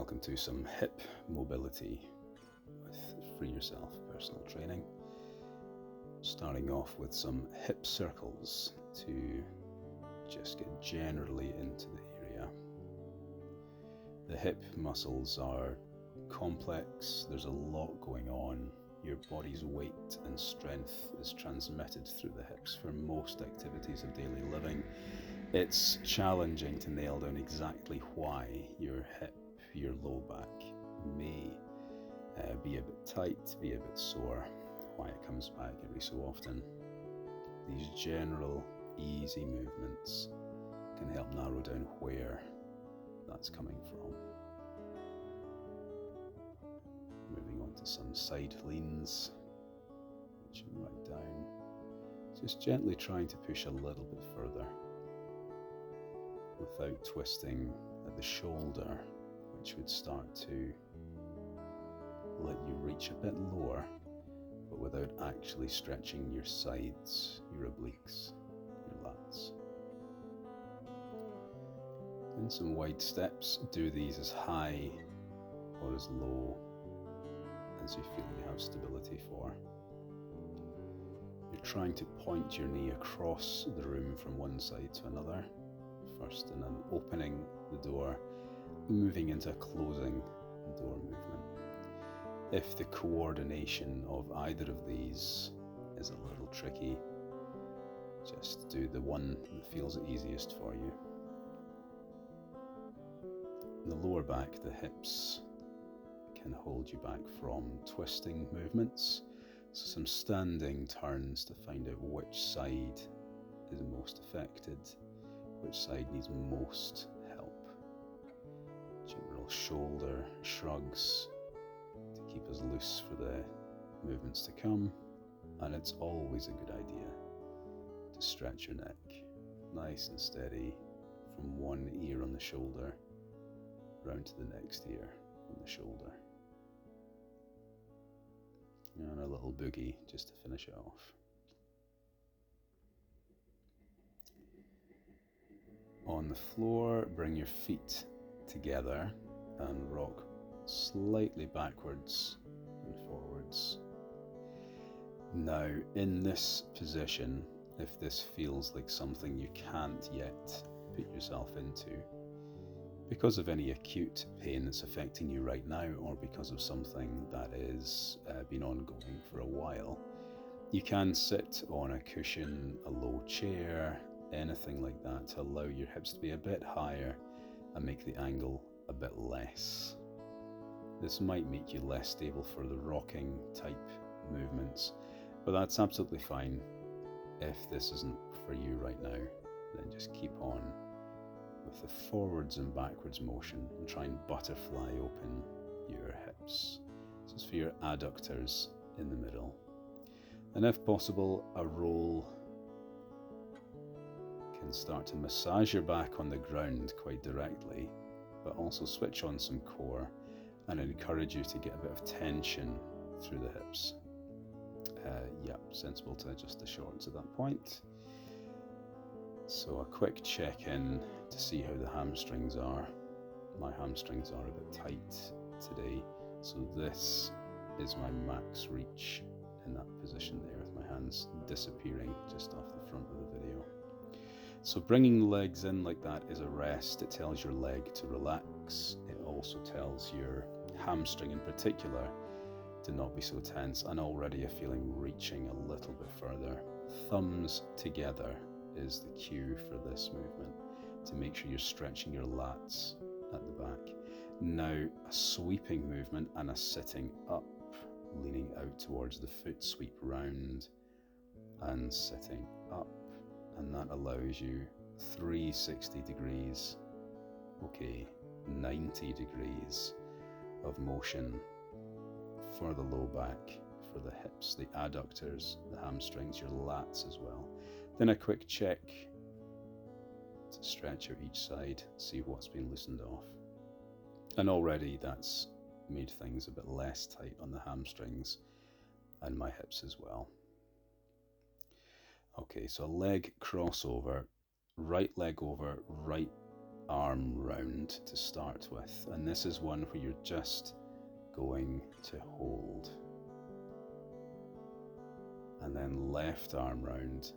welcome to some hip mobility with Free Yourself personal training. Starting off with some hip circles to just get generally into the area. The hip muscles are complex, there's a lot going on. Your body's weight and strength is transmitted through the hips for most activities of daily living. It's challenging to nail down exactly why your hip, your low back may be a bit tight, be a bit sore, why it comes back every so often. These general easy movements can help narrow down where that's coming from. Moving on to some side leans, reaching right down, just gently trying to push a little bit further without twisting at the shoulder, which would start to let you reach a bit lower, but without actually stretching your sides, your obliques, your lats. Then some wide steps. Do these as high or as low as you feel you have stability for. You're trying to point your knee across the room from one side to another, first in an opening the door, moving into a closing the door movement. If the coordination of either of these is a little tricky, just do the one that feels easiest for you. The lower back, the hips, can hold you back from twisting movements. So some standing turns to find out which side is most affected, which side needs most help. General shoulder shrugs to keep us loose for the movements to come. And it's always a good idea to stretch your neck nice and steady from one ear on the shoulder round to the next ear on the shoulder. And a little boogie just to finish it off. On the floor, bring your feet together and rock slightly backwards and forwards. Now, in this position, if this feels like something you can't yet put yourself into, because of any acute pain that's affecting you right now, or because of something that is been ongoing for a while, you can sit on a cushion, a low chair, anything like that to allow your hips to be a bit higher and make the angle a bit less. This might make you less stable for the rocking type movements, but that's absolutely fine. If this isn't for you right now, then just keep on with the forwards and backwards motion and try and butterfly open your hips. This is for your adductors in the middle. And if possible, a roll can start to massage your back on the ground quite directly, but also switch on some core and encourage you to get a bit of tension through the hips. Sensible to adjust the shorts at that point. So a quick check-in to see how the hamstrings are. My hamstrings are a bit tight today, so this is my max reach in that position there, with my hands disappearing just off the front of the video. So bringing the legs in like that is a rest. It tells your leg to relax. It also tells your hamstring in particular to not be so tense, and already a feeling reaching a little bit further. Thumbs together is the cue for this movement, to make sure you're stretching your lats at the back. Now a sweeping movement and a sitting up, leaning out towards the foot, sweep round and sitting up, and that allows you 360 degrees, 90 degrees of motion for the low back, for the hips, the adductors, the hamstrings, your lats as well. Then a quick check to stretch out each side, see what's been loosened off. And already that's made things a bit less tight on the hamstrings and my hips as well. Okay, so leg crossover, right leg over, right arm round to start with, and this is one where you're just going to hold. And then left arm round,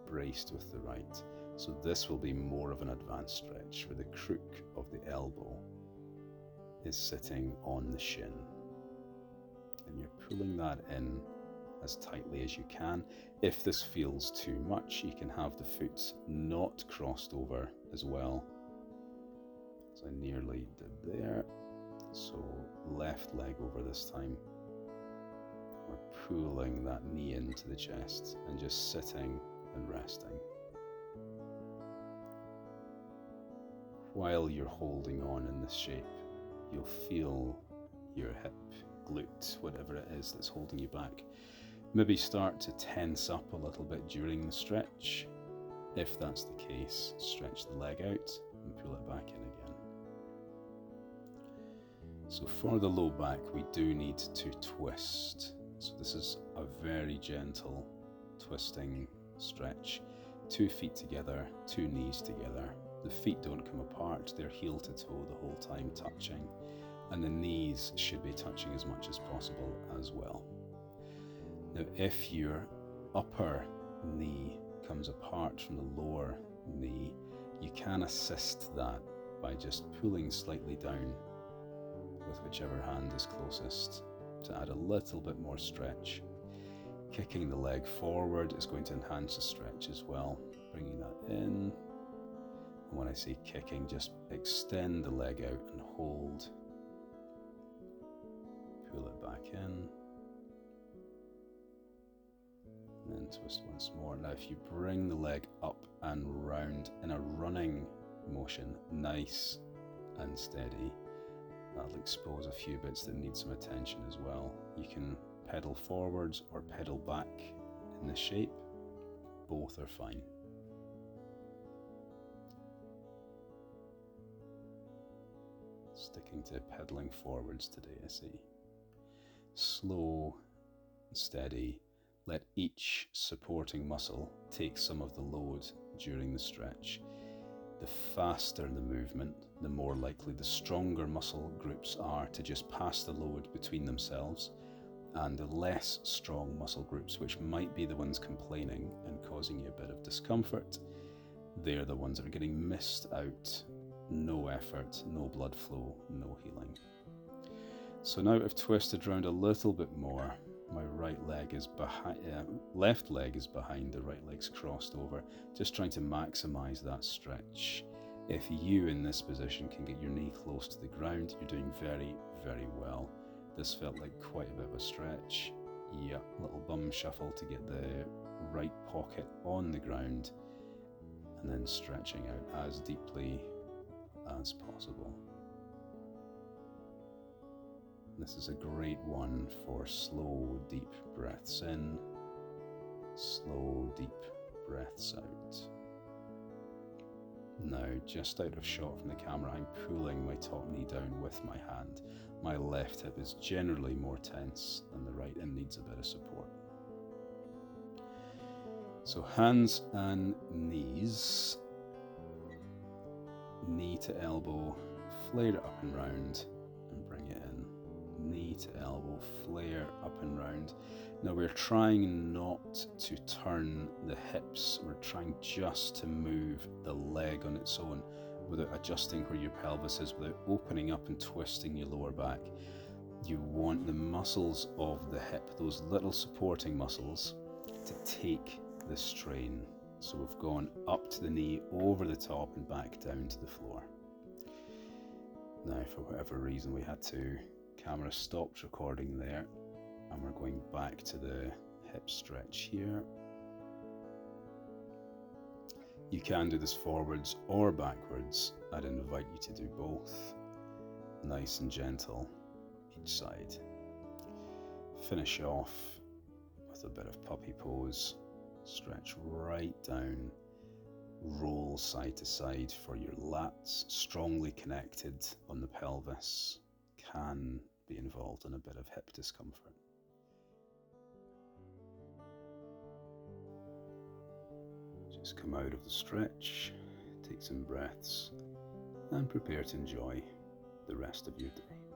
braced with the right. So this will be more of an advanced stretch where the crook of the elbow is sitting on the shin. And you're pulling that in as tightly as you can. If this feels too much, you can have the foot not crossed over as well, as I nearly did there. So left leg over this time. We're pulling that knee into the chest and just sitting and resting. While you're holding on in this shape, you'll feel your hip, glute, whatever it is that's holding you back, maybe start to tense up a little bit during the stretch. If that's the case, stretch the leg out and pull it back in again. So for the low back, we do need to twist. So this is a very gentle twisting stretch. 2 feet together, 2 knees together. The feet don't come apart, they're heel to toe the whole time touching. And the knees should be touching as much as possible as well. Now, if your upper knee comes apart from the lower knee, you can assist that by just pulling slightly down with whichever hand is closest to add a little bit more stretch. Kicking the leg forward is going to enhance the stretch as well, bringing that in. And when I say kicking, just extend the leg out and hold. Pull it back in. And then twist once more. Now if you bring the leg up and round in a running motion, nice and steady, that'll expose a few bits that need some attention as well. You can pedal forwards or pedal back in the shape. Both are fine. Sticking to pedaling forwards today, I see. Slow and steady. Let each supporting muscle take some of the load during the stretch. The faster the movement, the more likely the stronger muscle groups are to just pass the load between themselves, and the less strong muscle groups, which might be the ones complaining and causing you a bit of discomfort, they're the ones that are getting missed out. No effort, no blood flow, no healing. So now I've twisted around a little bit more. My right leg is behind, left leg is behind, the right leg's crossed over, just trying to maximize that stretch. If you in this position can get your knee close to the ground, you're doing very, very well. This felt like quite a bit of a stretch. Yeah, little bum shuffle to get the right pocket on the ground, and then stretching out as deeply as possible. This is a great one for slow, deep breaths in, slow, deep breaths out. Now, just out of shot from the camera, I'm pulling my top knee down with my hand. My left hip is generally more tense than the right and needs a bit of support. So hands and knees, knee to elbow, flare it up and round and bring it in. Knee to elbow, flare up and round. Now we're trying not to turn the hips, we're trying just to move the leg on its own without adjusting where your pelvis is, without opening up and twisting your lower back. You want the muscles of the hip, those little supporting muscles, to take the strain. So we've gone up to the knee, over the top and back down to the floor. Now for whatever reason we had to, camera stopped recording there, and we're going back to the hip stretch here. You can do this forwards or backwards. I'd invite you to do both. Nice and gentle each side. Finish off with a bit of puppy pose. Stretch right down, roll side to side for your lats, strongly connected on the pelvis, can be involved in a bit of hip discomfort. Just come out of the stretch, take some breaths, and prepare to enjoy the rest of your day.